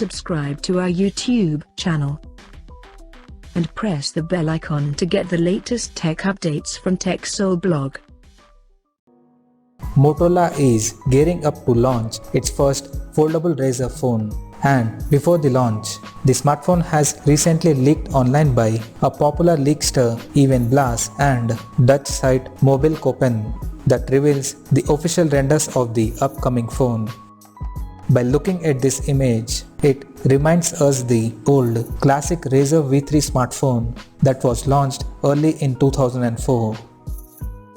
subscribe to our YouTube channel and press the bell icon to get the latest tech updates from TechSole Blog. Motorola is gearing up to launch its first foldable Razr phone, and before the launch, the smartphone has recently leaked online by a popular leakster Even Blas and Dutch site Mobile Kopen that reveals the official renders of the upcoming phone. By looking at this image, it reminds us the old classic Razr V3 smartphone that was launched early in 2004.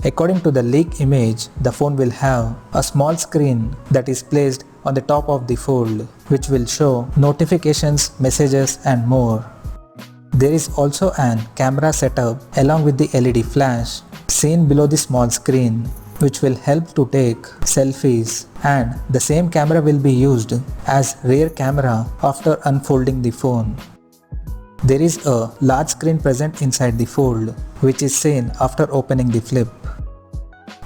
According to the leak image, the phone will have a small screen that is placed on the top of the fold, which will show notifications, messages and more. There is also an camera setup along with the LED flash seen below the small screen, which will help to take selfies, and the same camera will be used as rear camera after unfolding the phone. There is a large screen present inside the fold, which is seen after opening the flip.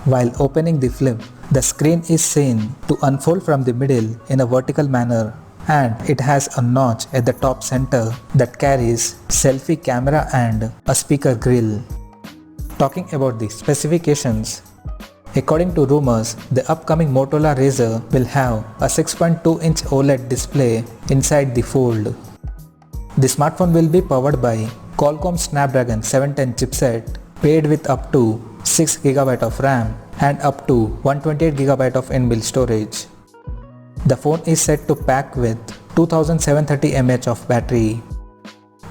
While opening the flip, the screen is seen to unfold from the middle in a vertical manner, and it has a notch at the top center that carries selfie camera and a speaker grill. Talking about the specifications, according to rumors, the upcoming Motorola Razr will have a 6.2-inch OLED display inside the fold. The smartphone will be powered by Qualcomm Snapdragon 710 chipset paired with up to 6GB of RAM and up to 128GB of inbuilt storage. The phone is set to pack with 2730 mAh of battery.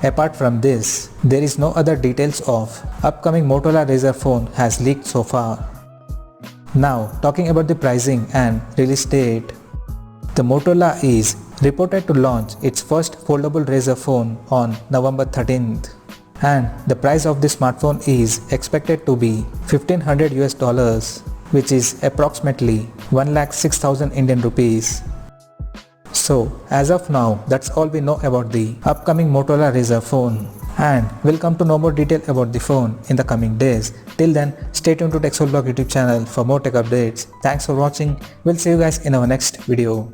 Apart from this, there is no other details of upcoming Motorola Razr phone has leaked so far. Now talking about the pricing and release date. The Motorola is reported to launch its first foldable Razr phone on November 13th. And the price of the smartphone is expected to be $1,500, which is approximately 1,06,000 Indian rupees. So as of now, that's all we know about the upcoming Motorola Razr phone, and we'll come to know more detail about the phone in the coming days. Till then, stay tuned to TechSole Blog YouTube channel for more tech updates. Thanks for watching. We'll see you guys in our next video.